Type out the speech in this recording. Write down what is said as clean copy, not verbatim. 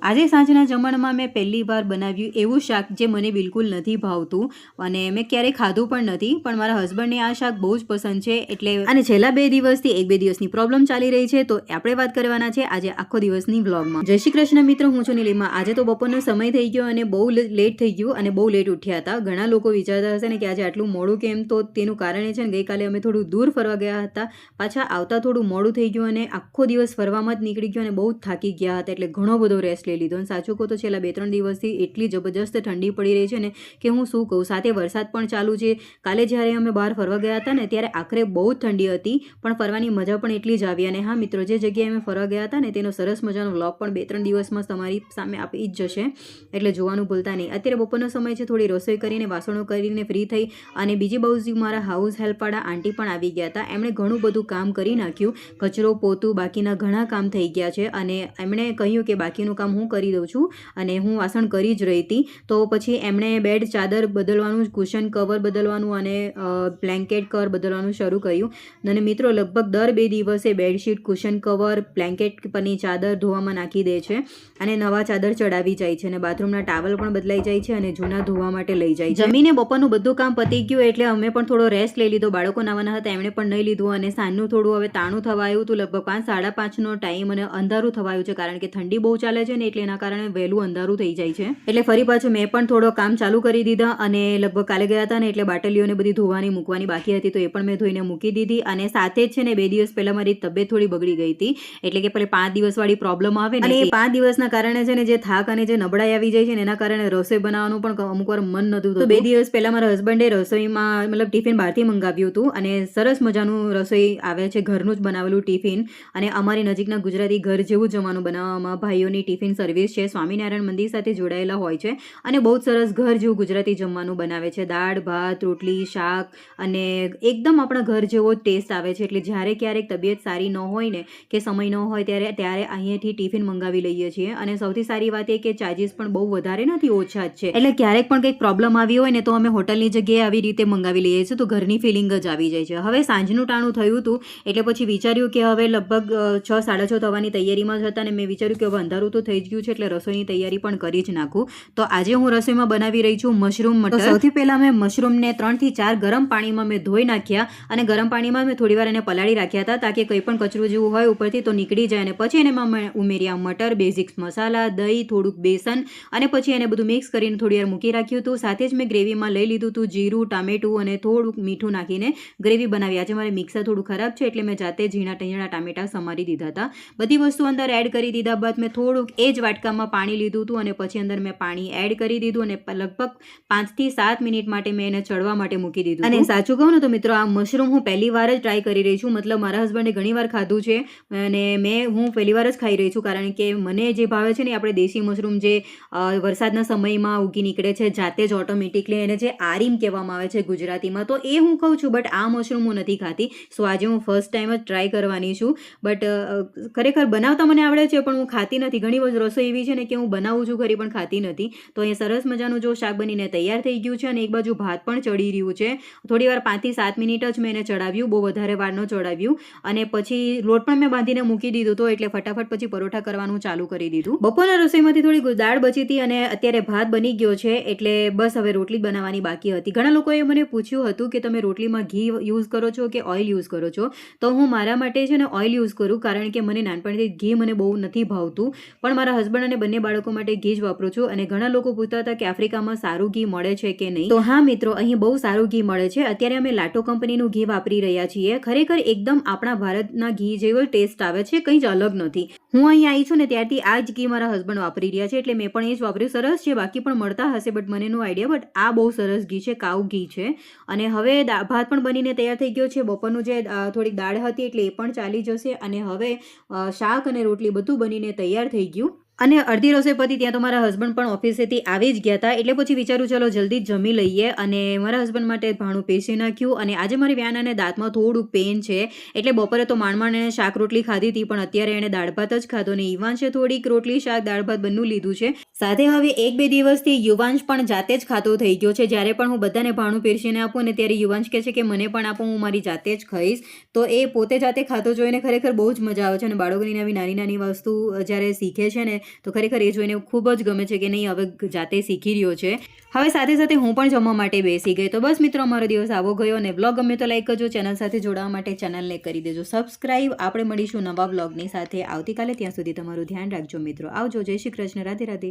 આજે સાંજના જમણમાં મેં પહેલી વાર બનાવ્યું એવું શાક જે મને બિલકુલ નથી ભાવતું અને મેં ક્યારેય ખાધું પણ નથી, પણ મારા હસબન્ડને આ શાક બહુ જ પસંદ છે. એટલે અને છેલ્લા 2 દિવસથી 1-2 દિવસની પ્રોબ્લેમ ચાલી રહી છે, તો આપણે વાત કરવાના છે આજે આખો દિવસની વ્લોગમાં. જય શ્રી કૃષ્ણ મિત્રો, હું છું નીલિમા. આજે તો બપોરનો સમય થઈ ગયો અને બહુ લેટ થઈ ગયું અને બહુ લેટ ઉઠ્યા હતા. ઘણા લોકો વિચારતા હશે ને કે આજે આટલું મોડું કેમ, તો તેનું કારણ એ છે ને ગઈકાલે અમે થોડું દૂર ફરવા ગયા હતા. પાછા આવતા થોડું મોડું થઈ ગયું અને આખો દિવસ ફરવામાં જ નીકળી ગયો અને બહુ જ થાકી ગયા હતા. એટલે ઘણો બધો રેસ્ટ લઈ લીધો. અને સાચું કહું તો છેલ્લા 2-3 દિવસથી એટલી જબરજસ્ત ઠંડી પડી રહી છે ને કે હું શું કહું. સાથે વરસાદ પણ ચાલુ છે. કાલે જ્યારે અમે બહાર ફરવા ગયા હતા ને ત્યારે આખરે બહુ જ ઠંડી હતી, પણ ફરવાની મજા પણ એટલી જ આવી. અને હા મિત્રો, જે જગ્યાએ અમે ફરવા ગયા હતા ને તેનો સરસ મજાનો વ્લોગ પણ 2-3 દિવસમાં તમારી સામે આપી જ જશે, એટલે જોવાનું ભૂલતા નહીં. અત્યારે બપોરનો સમય છે, થોડી રસોઈ કરીને વાસણો કરીને ફ્રી થઈ અને બીજી બાજુ મારા હાઉસ હેલ્પવાળા આંટી પણ આવી ગયા હતા. એમણે ઘણું બધું કામ કરી નાખ્યું. કચરો પોતું બાકીના ઘણા કામ થઈ ગયા છે અને એમણે કહ્યું કે બાકીનું કામ હું કરી દઉં છું અને હું વાસણ કરી જ રહી હતી. તો પછી એમણે બેડ ચાદર બદલવાનું, કુશન કવર બદલવાનું અને બ્લેન્કેટ કવર બદલવાનું શરૂ કર્યું. અને મિત્રો લગભગ દર 2 દિવસે બેડશીટ, કુશન કવર, બ્લેન્કેટ પરની ચાદર ધોવામાં નાખી દે છે અને નવા ચાદર ચડાવી જાય છે અને બાથરૂમના ટાવલ પણ બદલાઈ જાય છે અને જૂના ધોવા માટે લઈ જાય છે. જમીને બપોરનું બધું કામ પતી ગયું એટલે અમે પણ થોડો રેસ્ટ લઈ લીધો. બાળકો નાવાના હતા, એમણે પણ નહીં લીધું અને સાંજનું થોડું હવે તાણું થવા આવ્યું હતું. લગભગ 5-5:30નો ટાઈમ અને અંધારું થવા આવ્યું છે, કારણ કે ઠંડી બહુ ચાલે છે ને એટલે એના કારણે વહેલું અંધારું થઈ જાય છે. એટલે ફરી પાછું મેં પણ થોડો કામ ચાલુ કરી દીધા અને લગભગ કાલે ગયા હતા ને એટલે બાટલીઓને બધી ધોવાની મૂકવાની બાકી હતી, તો એ પણ મેં ધોઈને મૂકી દીધી. અને સાથે જ છે ને 2 દિવસ પહેલાં મારી તબિયત થોડી બગડી ગઈ હતી, એટલે કે પેલે 5 દિવસવાળી પ્રોબ્લેમ આવે ને, અને એ 5 દિવસના કારણે છે ને જે થાક અને જે નબળાઈ આવી જાય છે ને એના કારણે રસોઈ બનાવવાનું પણ અમુક વાર મન નહોતું થતું. તો 2 દિવસ પહેલાં મારા હસબન્ડે રસોઈમાં મતલબ ટિફિન બહારથી મંગાવ્યું હતું અને સરસ મજાનું રસોઈ આવે છે, ઘરનું જ બનાવેલું ટિફિન. અને અમારી નજીકના ગુજરાતી ઘર જેવું જમવાનું બનાવવામાં ભાઈઓની ટિફિન સર્વિસ છે, સ્વામિનારાયણ મંદિર સાથે જોડાયેલા હોય છે અને બહુ જ સરસ ઘર જેવું ગુજરાતી જમવાનું બનાવે છે. દાળ, ભાત, રોટલી, શાક અને એકદમ આપણા ઘર જેવો જ ટેસ્ટ આવે છે. એટલે જ્યારે ક્યારેક તબિયત સારી ન હોય ને કે સમય ન હોય ત્યારે અહીંયાથી ટિફિન મંગાવી લઈએ છીએ. અને સૌથી સારી વાત એ કે ચાર્જીસ પણ બહુ વધારે નથી, ઓછા જ છે. એટલે ક્યારેક પણ કંઈક પ્રોબ્લેમ આવી હોય ને તો અમે હોટલની જગ્યાએ આવી રીતે મંગાવી લઈએ છીએ, તો ઘરની ફિલિંગ જ આવી જાય છે. હવે સાંજનું ટાણું થયું હતું એટલે પછી વિચાર્યું કે હવે લગભગ 6-6:30 થવાની તૈયારીમાં જ હતા અને મેં વિચાર્યું કે હવે અંધારું તો થઈ જ ગયું છે એટલે રસોઈની તૈયારી પણ કરી જ નાખું. તો આજે હું રસોઈમાં બનાવી રહી છું મશરૂમ મટર. સૌથી પહેલાં મેં મશરૂમને 3-4 ગરમ પાણીમાં મેં ધોઈ નાખ્યા અને ગરમ પાણીમાં મેં થોડી વાર એને પલાળી રાખ્યા હતા, તાકે કંઈ પણ કચરું જેવું હોય ઉપરથી તો નીકળી જાય. અને પછી એને મેં ઉમેર્યા મટર, બેઝિક્સ મસાલા, દહીં, થોડુંક બેસન અને પછી એને બધું મિક્સ કરીને થોડી વાર મૂકી રાખ્યું હતું. સાથે જ મેં ગ્રેવીમાં લઈ લીધું હતું જીરું, ટામેટું અને થોડુંક મીઠું નાખીને ગ્રેવી બનાવી. આજે મારે મિક્સર થોડું ખરાબ છે એટલે મેં જાતે ઝીણા ટામેટા સમારી દીધા હતા. બધી વસ્તુ અંદર એડ કરી દીધા બાદ મેં થોડુંક એ જ વાટકામાં પાણી લીધું હતું અને પછી અંદર મેં પાણી એડ કરી દીધું અને લગભગ 5-7 મિનિટ માટે મેં એને ચડવા માટે મૂકી દીધું. અને સાચું કહું ને તો મિત્રો, આ મશરૂમ હું પહેલી વાર જ ટ્રાય કરી રહી છું. મતલબ મારા હસબન્ડે ઘણી વાર ખાધું છે અને હું પહેલી વાર જ ખાઈ રહી છું, કારણ કે મને જે ભાવે છે ને આપણે દેશી મશરૂમ જે વરસાદના સમયમાં ઉગી નીકળે છે જાતે જ ઓટોમેટિકલી, એને જે આરીમ કહેવામાં આવે છે ગુજરાતીમાં, તો એ હું ખાઉં છું. બટ આ મશરૂમ હું નથી ખાતી. સો આજે હું ફર્સ્ટ ટાઈમ જ ટ્રાય કરવાની છું. બટ ખરેખર બનાવતા મને આવડે છે પણ હું ખાતી નથી. ઘણી બધી રસોઈ એવી છે ને કે હું બનાવું છું ખરી પણ ખાતી નથી. તો અહીંયા સરસ મજાનું જો શાક બનીને તૈયાર થઈ ગયું છે અને એક બાજુ ભાત પણ ચડી રહ્યું છે. થોડી વાર 5-7 મિનિટ જ મેં એને ચડાવ્યું, બહુ વધારે વાર ન ચડાવ્યું. અને પછી લોટ પણ મેં બાંધીને મૂકી દીધું હતો, એટલે ફટાફટ પછી પરોઠા કરવાનું ચાલુ કરી દીધું. બપોરના રસોઈમાંથી થોડી દાળ બચી હતી અને અત્યારે ભાત બની ગયો છે, એટલે બસ હવે રોટલી બનાવવાની બાકી હતી. ઘણા લોકોએ મને પૂછ્યું હતું કે તમે રોટલીમાં ઘી યુઝ કરો છો કે ઓઇલ યુઝ કરો છો? તો હું મારા માટે છે ને ઓઇલ યુઝ કરું, કારણ કે મને નાનપણથી ઘી મને બહુ નથી ભાવતું, પણ મારા હસબન્ડ અને બંને બાળકો માટે ઘી જ વાપરું છું. અને ઘણા લોકો પૂછતા હતા કે આફ્રિકામાં સારું ઘી મળે છે કે નહીં. તો હા મિત્રો, અહીં બહુ સારું ઘી મળે છે. અત્યારે અમે લાટો કંપનીનું ઘી વાપરી રહ્યા છીએ. ખરેખર એકદમ આપણા ભારતના ઘી જેવો ટેસ્ટ આવે છે, કંઈ જ અલગ નથી. હું અહીં આવી છું ને ત્યારથી આ જ ઘી મારા હસબન્ડ વાપરી રહ્યા છે, એટલે મેં પણ એ જ વાપર્યું. સરસ છે, બાકી પણ મળતા હશે બટ મને નો આઈડિયા. બટ આ બહુ સરસ ઘી છે, કાઉ ઘી છે. અને હવે ભાત પણ બનીને તૈયાર થઈ ગયો છે. બપોરનું જે થોડીક દાળ હતી એટલે એ પણ ચાલી જશે. અને હવે શાક અને રોટલી બધું બનીને તૈયાર થઈ ગયું. અને અડધી રસોઈ પતી ત્યાં તો મારા હસબન્ડ પણ ઓફિસેથી આવી જ ગયા હતા, એટલે પછી વિચાર્યું ચલો જલ્દી જમી લઈએ. અને મારા હસબન્ડ માટે ભાણું પીસી નાખ્યું. અને આજે મારી વ્યાનાને દાંતમાં થોડુંક પેન છે, એટલે બપોરે તો માંડ એને શાક રોટલી ખાધી હતી, પણ અત્યારે એણે દાળ ભાત જ ખાધો. અને યુવાંશે થોડીક રોટલી શાક દાળ ભાત બંને લીધું છે. સાથે હવે 1-2 દિવસથી યુવાંશ પણ જાતે જ ખાતો થઈ ગયો છે. જ્યારે પણ હું બધાને ભાણું પીરસીને આપું ને ત્યારે યુવાંશ કહે છે કે મને પણ આપો, હું મારી જાતે જ ખાઈશ. તો એ પોતે જાતે ખાતો જોઈને ખરેખર બહુ જ મજા આવે છે. અને બાળકોની આવી નાની નાની વસ્તુ જ્યારે શીખે છે ને તો ખરેખર એ જોઈને ખૂબ જ ગમે છે કે નહીં હવે જાતે શીખી રહ્યો છે. હવે સાથે સાથે હું પણ જમવા માટે બેસી ગઈ. તો બસ મિત્રો, અમારો દિવસ આવો ગયો અને બ્લોગ ગમે તો લાઈક કરજો. ચેનલ સાથે જોડાવા માટે ચેનલને કરી દેજો સબસ્ક્રાઈબ. આપણે મળીશું નવા બ્લોગની સાથે આવતીકાલે. ત્યાં સુધી તમારું ધ્યાન રાખજો મિત્રો. આવજો. જય શ્રી કૃષ્ણ. રાધે રાધે.